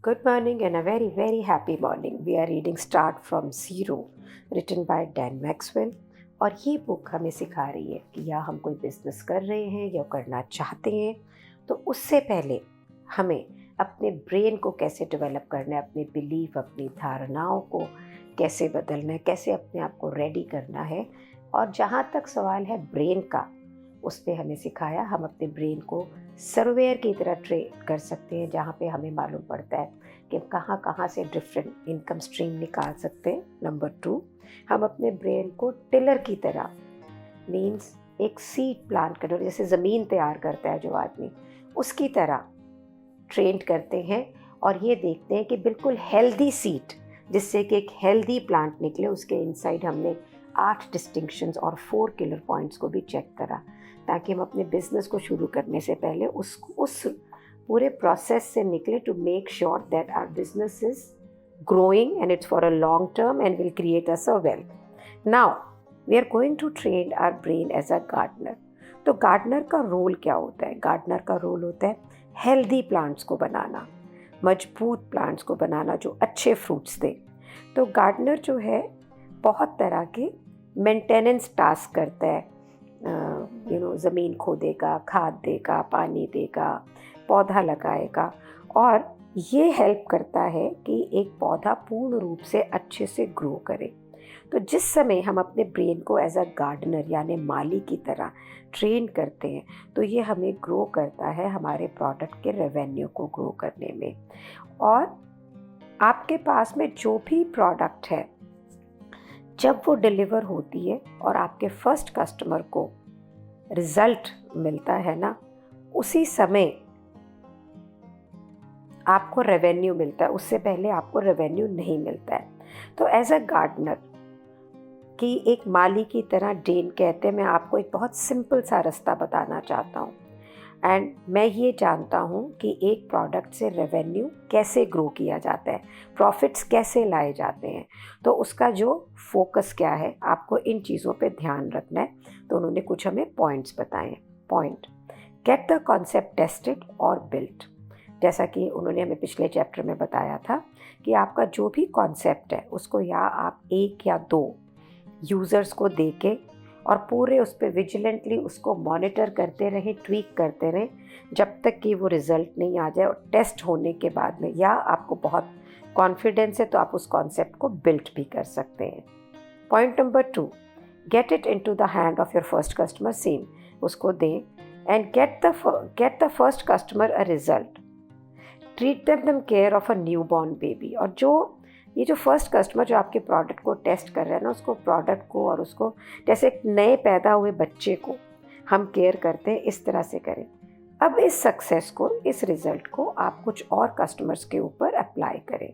Good morning and a very, very happy morning. We are reading Start from Zero, written by Dan Maxwell. और ये book हमें सिखा रही है कि या हम कोई बिजनेस कर रहे हैं या करना चाहते हैं तो उससे पहले हमें अपने ब्रेन को कैसे डेवलप करना है, अपने बिलीफ, अपनी धारणाओं को कैसे बदलना है, कैसे अपने आप को रेडी करना है। और जहाँ तक सवाल है ब्रेन का, उस पर हमें सिखाया हम अपने ब्रेन को सर्वेयर की तरह ट्रेन कर सकते हैं, जहाँ पे हमें मालूम पड़ता है कि हम कहाँ कहाँ से डिफरेंट इनकम स्ट्रीम निकाल सकते हैं। नंबर 2, हम अपने ब्रेन को टिलर की तरह, मीन्स एक सीड प्लांट करना, जैसे ज़मीन तैयार करता है जो आदमी, उसकी तरह ट्रेंड करते हैं और ये देखते हैं कि बिल्कुल हेल्दी सीड, जिससे कि एक हेल्दी प्लांट निकले। उसके इनसाइड हमने 8 डिस्टिंक्शंस और 4 किलर पॉइंट्स को भी चेक करा, ताकि हम अपने बिजनेस को शुरू करने से पहले उस पूरे प्रोसेस से निकले, to make sure that our business is growing and it's for a long term and will create us a wealth. Now we are going to train our brain as a gardener. तो gardener का role क्या होता है? Gardener का role होता है healthy plants को बनाना, मजबूत प्लांट्स को बनाना जो अच्छे फ्रूट्स दे। तो गार्डनर जो है बहुत तरह के मेंटेनेंस टास्क करता है। ज़मीन खोदेगा, खाद देगा, पानी देगा, पौधा लगाएगा, और ये हेल्प करता है कि एक पौधा पूर्ण रूप से अच्छे से ग्रो करे। तो जिस समय हम अपने ब्रेन को एज अ गार्डनर यानी माली की तरह ट्रेन करते हैं, तो ये हमें ग्रो करता है हमारे प्रोडक्ट के रेवेन्यू को ग्रो करने में। और आपके पास में जो भी प्रोडक्ट है, जब वो डिलीवर होती है और आपके फर्स्ट कस्टमर को रिजल्ट मिलता है ना, उसी समय आपको रेवेन्यू मिलता है। उससे पहले आपको रेवेन्यू नहीं मिलता है। तो एज अ गार्डनर की एक माली की तरह डेन कहते हैं, मैं आपको एक बहुत सिंपल सा रास्ता बताना चाहता हूँ। एंड मैं ये जानता हूँ कि एक प्रोडक्ट से रेवेन्यू कैसे ग्रो किया जाता है, प्रॉफिट्स कैसे लाए जाते हैं। तो उसका जो फोकस क्या है, आपको इन चीज़ों पे ध्यान रखना है। तो उन्होंने कुछ हमें पॉइंट्स बताए। Point: get the concept tested और बिल्ट। जैसा कि उन्होंने हमें पिछले चैप्टर में बताया था कि आपका जो भी कॉन्सेप्ट है उसको या आप 1 या 2 यूज़र्स को दे के और पूरे उस पर विजिलेंटली उसको मॉनिटर करते रहें, ट्वीक करते रहें, जब तक कि वो रिज़ल्ट नहीं आ जाए। और टेस्ट होने के बाद में, या आपको बहुत कॉन्फिडेंस है तो आप उस कॉन्सेप्ट को बिल्ट भी कर सकते हैं। Point number 2, get it into the hand of your first customer. Same उसको दें and get the first customer a result. Treat them care of a new born baby. और ये जो फर्स्ट कस्टमर जो आपके प्रोडक्ट को टेस्ट कर रहा है ना, उसको प्रोडक्ट को और उसको जैसे एक नए पैदा हुए बच्चे को हम केयर करते हैं, इस तरह से करें। अब इस सक्सेस को, इस रिज़ल्ट को आप कुछ और कस्टमर्स के ऊपर अप्लाई करें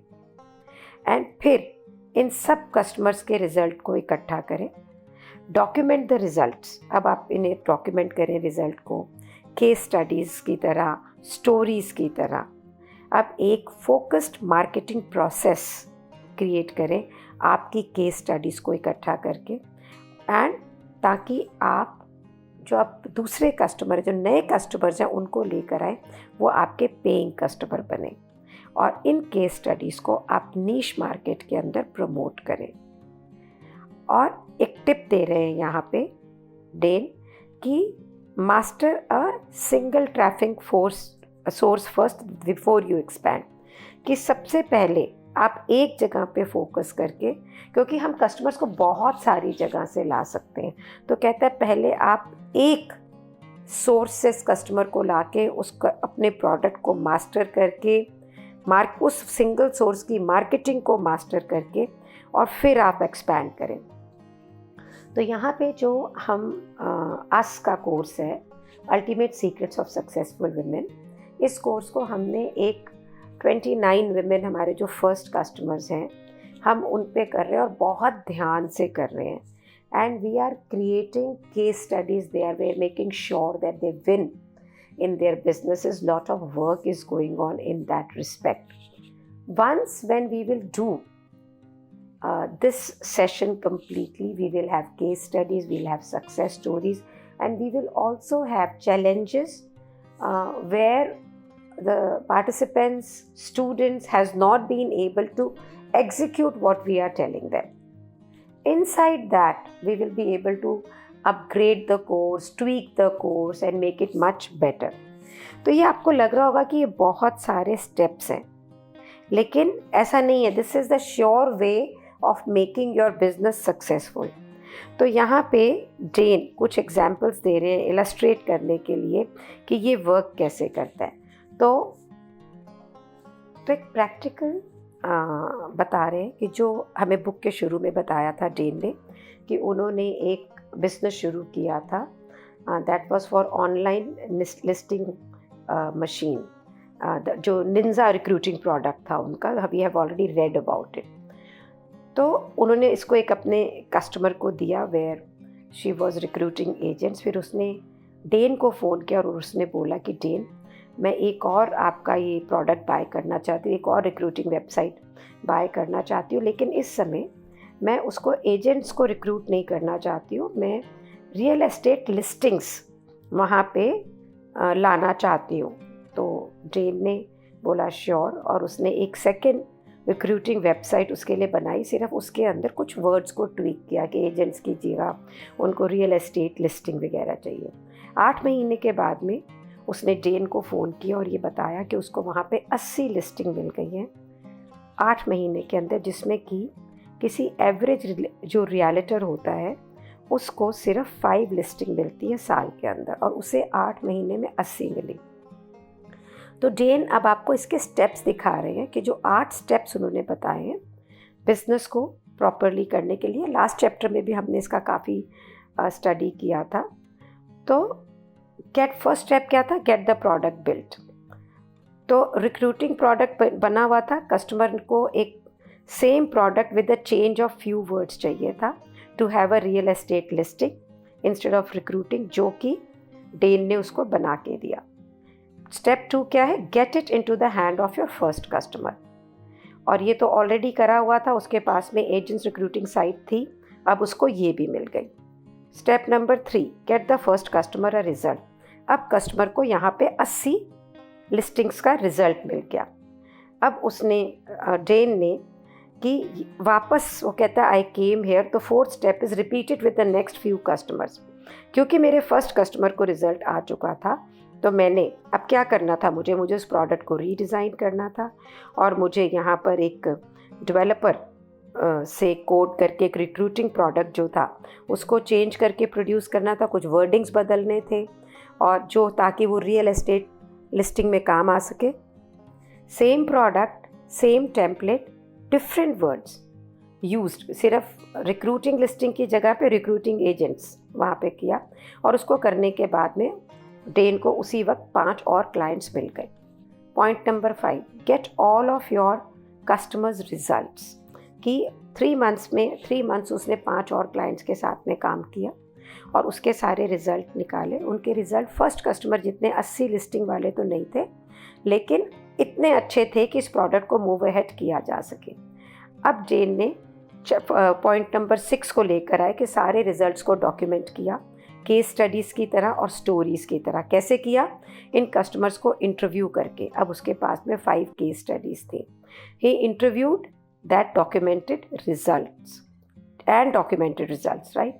एंड फिर इन सब कस्टमर्स के रिज़ल्ट को इकट्ठा करें। Document the results. अब आप इन्हें डॉक्यूमेंट करें, रिज़ल्ट को केस स्टडीज़ की तरह, स्टोरीज़ की तरह। अब एक फोकस्ड मार्केटिंग प्रोसेस क्रिएट करें आपकी केस स्टडीज़ को इकट्ठा करके, एंड ताकि आप जो आप दूसरे कस्टमर, जो नए कस्टमर्स हैं, उनको लेकर आए, वो आपके पेइंग कस्टमर बने। और इन केस स्टडीज़ को आप नीश मार्केट के अंदर प्रमोट करें। और एक टिप दे रहे हैं यहाँ पे डेन कि master a single traffic source first before you expand. कि सबसे पहले आप एक जगह पे फोकस करके, क्योंकि हम कस्टमर्स को बहुत सारी जगह से ला सकते हैं, तो कहता है पहले आप एक सोर्स से कस्टमर को लाके उसका अपने प्रोडक्ट को मास्टर करके, उस सिंगल सोर्स की मार्केटिंग को मास्टर करके, और फिर आप एक्सपैंड करें। तो यहाँ पे जो हम अस का कोर्स है, ultimate secrets of successful women, इस कोर्स को हमने 29 विमेन, हमारे जो फर्स्ट कस्टमर्स हैं, हम उन पे कर रहे हैं और बहुत ध्यान से कर रहे हैं। And we are creating case studies there, we are making sure that they win in their businesses. Lot of work is going on in that respect. Once when we will do this session completely, we will have case studies, we'll have success stories, and we will also have challenges where the participants, students has not been able to execute what we are telling them. Inside that, we will be able to upgrade the course, tweak the course and make it much better. तो ये आपको लग रहा होगा कि ये बहुत सारे steps हैं, लेकिन ऐसा नहीं है. This is the sure way of making your business successful. तो यहाँ पे डेन कुछ एग्जाम्पल्स दे रहे हैं इलस्ट्रेट करने के लिए कि ये वर्क कैसे करता है. तो एक प्रैक्टिकल बता रहे हैं कि जो हमें बुक के शुरू में बताया था डेन ने कि उन्होंने एक बिजनेस शुरू किया था. That was for online listing machine, जो निंजा रिक्रूटिंग प्रोडक्ट था उनका. We have already read about it. तो उन्होंने इसको एक अपने कस्टमर को दिया where she was recruiting agents. फिर उसने डेन को फ़ोन किया और उसने बोला कि डेन, मैं एक और आपका ये प्रोडक्ट बाय करना चाहती हूँ, एक और रिक्रूटिंग वेबसाइट बाय करना चाहती हूँ, लेकिन इस समय मैं उसको एजेंट्स को रिक्रूट नहीं करना चाहती हूँ, मैं रियल एस्टेट लिस्टिंग्स वहाँ पे लाना चाहती हूँ. तो डेन ने बोला श्योर, और उसने एक सेकेंड रिक्रूटिंग वेबसाइट उसके लिए बनाई. सिर्फ उसके अंदर कुछ वर्ड्स को ट्वीक किया कि एजेंट्स की जगह उनको रियल एस्टेट लिस्टिंग वगैरह चाहिए. 8 महीने के बाद में उसने डेन को फ़ोन किया और ये बताया कि उसको वहाँ पे 80 लिस्टिंग मिल गई हैं 8 महीने के अंदर, जिसमें कि किसी एवरेज जो रियलिटर होता है उसको सिर्फ 5 लिस्टिंग मिलती है साल के अंदर, और उसे 8 महीने में 80 मिली. तो डेन अब आपको इसके स्टेप्स दिखा रहे हैं कि जो 8 स्टेप्स उन्होंने बताए हैं बिज़नेस को प्रॉपरली करने के लिए. लास्ट चैप्टर में भी हमने इसका काफ़ी स्टडी किया था. तो फर्स्ट स्टेप क्या था? Get the product built. तो रिक्रूटिंग प्रोडक्ट बना हुआ था, कस्टमर को एक same product with the change of few words चाहिए था to have a real estate listing instead of recruiting, जो कि डेन ने उसको बना के दिया. स्टेप 2 क्या है? Get it into the hand of your first customer. और ये तो ऑलरेडी करा हुआ था, उसके पास में एजेंट्स रिक्रूटिंग साइट थी, अब उसको ये भी मिल गई. Step number 3, get the first customer a result. अब कस्टमर को यहाँ पे 80 लिस्टिंग्स का रिजल्ट मिल गया. अब उसने डेन ने कि वापस वो कहता है आई केम हेयर. तो 4th step is repeated with the next few customers. क्योंकि मेरे फर्स्ट कस्टमर को रिजल्ट आ चुका था, तो मैंने अब क्या करना था, मुझे उस प्रोडक्ट को रीडिज़ाइन करना था, और मुझे यहाँ पर एक डेवलपर से कोड करके एक रिक्रूटिंग प्रोडक्ट जो था उसको चेंज करके प्रोड्यूस करना था. कुछ वर्डिंग्स बदलने थे, और जो ताकि वो रियल एस्टेट लिस्टिंग में काम आ सके. Same product, same template, different words used. सिर्फ रिक्रूटिंग लिस्टिंग की जगह पे रिक्रूटिंग एजेंट्स वहाँ पे किया, और उसको करने के बाद में डेन को उसी वक्त 5 और क्लाइंट्स मिल गए. Point number 5, get all of your customers results. कि 3 मंथ्स उसने 5 और क्लाइंट्स के साथ में काम किया और उसके सारे रिज़ल्ट निकाले. उनके रिज़ल्ट फर्स्ट कस्टमर जितने 80 लिस्टिंग वाले तो नहीं थे, लेकिन इतने अच्छे थे कि इस प्रोडक्ट को मूव अहेड किया जा सके. अब डेन ने पॉइंट नंबर 6 को लेकर आए कि सारे रिजल्ट्स को डॉक्यूमेंट किया केस स्टडीज़ की तरह और स्टोरीज़ की तरह. कैसे किया? इन कस्टमर्स को इंटरव्यू करके. अब उसके पास में 5 केस स्टडीज़ थी. He interviewed that documented results right.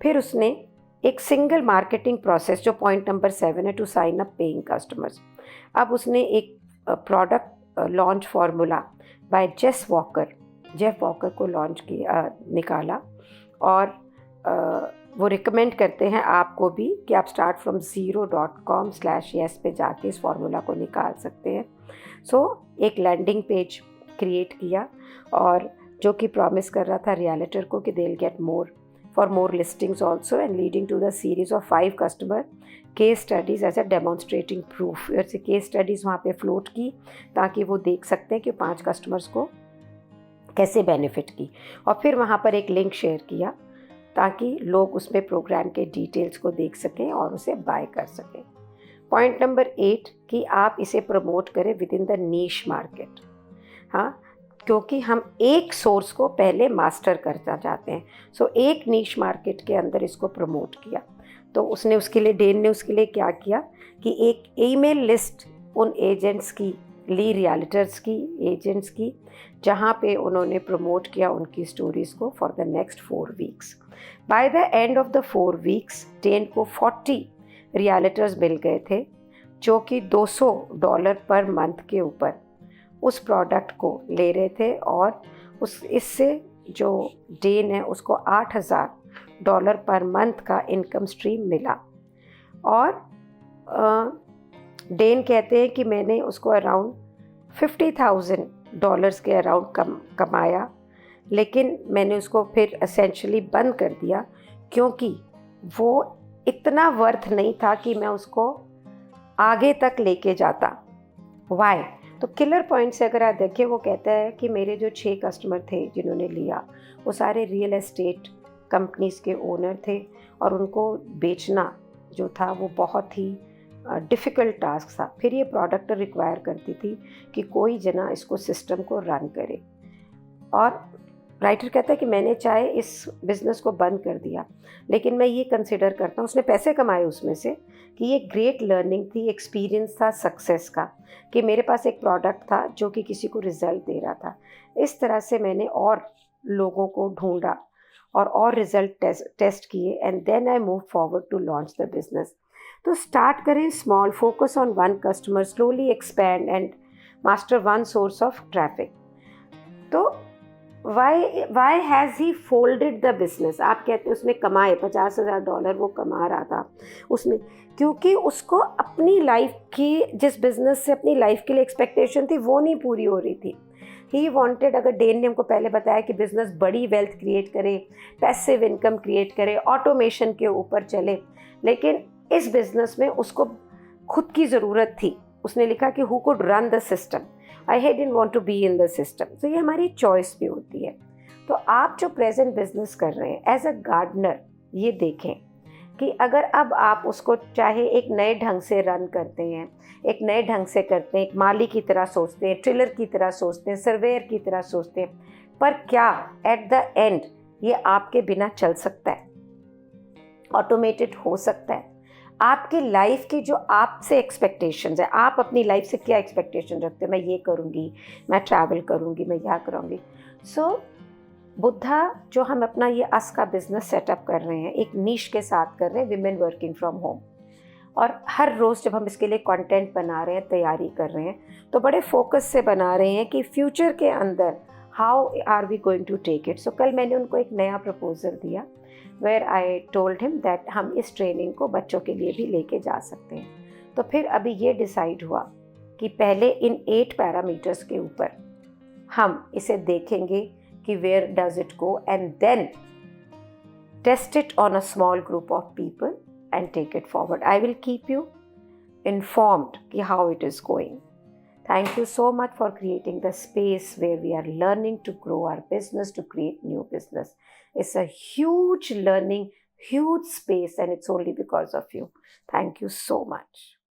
फिर उसने एक सिंगल मार्केटिंग प्रोसेस, जो पॉइंट नंबर 7 है, to sign up paying customers. अब उसने एक product launch formula by Jeff Walker को लॉन्च किया, निकाला. और वो रिकमेंड करते हैं आपको भी कि आप startfromzero.com/yes पे जाके इस फार्मूला को निकाल सकते हैं. एक लैंडिंग पेज क्रिएट किया, और जो कि प्रॉमिस कर रहा था रियलिटर को कि they will get more listings also, and leading to the series of 5 customer case studies as a demonstrating proof. ऐसे केस स्टडीज़ वहाँ पे फ्लोट की ताकि वो देख सकते हैं कि 5 कस्टमर्स को कैसे बेनिफिट की. और फिर वहाँ पर एक लिंक शेयर किया ताकि लोग उसमें प्रोग्राम के डिटेल्स को देख सकें और उसे बाय कर सकें. पॉइंट नंबर 8 कि आप इसे प्रमोट करें with in the niche market. हाँ, क्योंकि हम एक सोर्स को पहले मास्टर करना चाहते हैं. एक नीश मार्केट के अंदर इसको प्रमोट किया. तो डेन ने उसके लिए क्या किया कि एक ईमेल लिस्ट उन एजेंट्स की, ली रियल्टर्स की, एजेंट्स की, जहाँ पे उन्होंने प्रमोट किया उनकी स्टोरीज़ को for the next 4 weeks. By the end of the 4 weeks Dan को 40 रियल्टर्स मिल गए थे जो कि $200 पर मंथ के ऊपर उस प्रोडक्ट को ले रहे थे, और इससे जो डेन है उसको $8,000 पर मंथ का इनकम स्ट्रीम मिला। और डेन कहते हैं कि मैंने उसको अराउंड $50,000 के अराउंड कमाया, लेकिन मैंने उसको फिर एसेंशली बंद कर दिया क्योंकि वो इतना वर्थ नहीं था कि मैं उसको आगे तक लेके जाता। वाई? तो किलर पॉइंट से अगर आप देखें, वो कहता है कि मेरे जो 6 कस्टमर थे जिन्होंने लिया, वो सारे रियल एस्टेट कंपनीज़ के ओनर थे, और उनको बेचना जो था वो बहुत ही डिफ़िकल्ट टास्क था। फिर ये प्रोडक्ट रिक्वायर करती थी कि कोई जना इसको सिस्टम को रन करे। और राइटर कहता है कि मैंने चाहे इस बिज़नेस को बंद कर दिया, लेकिन मैं ये कंसिडर करता हूँ, उसने पैसे कमाए उसमें से, कि ये ग्रेट लर्निंग थी, एक्सपीरियंस था सक्सेस का, कि मेरे पास एक प्रोडक्ट था जो कि किसी को रिज़ल्ट दे रहा था। इस तरह से मैंने और लोगों को ढूंढा और रिज़ल्ट टेस्ट किए, and then I move forward to launch the business. तो स्टार्ट करें small, focus on one customer, slowly expand and master one source of traffic. तो why has he folded the business? आप कहते हैं उसने कमाए $50,000 वो कमा रहा था उसने, क्योंकि उसको अपनी लाइफ की, जिस बिज़नेस से अपनी लाइफ के लिए एक्सपेक्टेशन थी वो नहीं पूरी हो रही थी। ही वॉन्टेड, अगर डेन ने हमको पहले बताया कि बिज़नेस बड़ी वेल्थ क्रिएट करे, पैसिव इनकम क्रिएट करे, ऑटोमेशन के ऊपर चले, लेकिन इस बिज़नेस में उसको खुद की ज़रूरत थी। उसने लिखा कि who could run the system, I didn't want to be in the system. तो ये हमारी चॉइस भी होती है। तो आप जो प्रेजेंट बिजनेस कर रहे हैं एज अ गार्डनर, ये देखें कि अगर अब आप उसको चाहे एक नए ढंग से रन करते हैं, एक नए ढंग से करते हैं, एक माली की तरह सोचते हैं, ट्रिलर की तरह सोचते हैं, सर्वेयर की तरह सोचते हैं, पर क्या एट द एंड ये आपके बिना चल सकता है? ऑटोमेटेड हो सकता है? आपकी लाइफ की जो आपसे एक्सपेक्टेशंस है, आप अपनी लाइफ से क्या एक्सपेक्टेशन रखते हैं? मैं ये करूँगी, मैं ट्रैवल करूँगी, मैं यहाँ करूँगी। सो बुद्धा, जो हम अपना ये अस का बिजनेस सेटअप कर रहे हैं, एक नीश के साथ कर रहे हैं, विमेन वर्किंग फ्रॉम होम, और हर रोज़ जब हम इसके लिए कंटेंट बना रहे हैं, तैयारी कर रहे हैं, तो बड़े फोकस से बना रहे हैं कि फ्यूचर के अंदर how are we going to take it. So कल मैंने उनको एक नया प्रपोजल दिया, where I told him that हम इस ट्रेनिंग को बच्चों के लिए भी लेके जा सकते हैं। तो फिर अभी ये डिसाइड हुआ कि पहले इन 8 पैरामीटर्स के ऊपर हम इसे देखेंगे कि where does it go, and then test it on a small group of people and take it forward. I will keep you informed कि how it is going. Thank you so much for creating the space where we are learning to grow our business, to create new business. It's a huge learning, huge space, and it's only because of you. Thank you so much.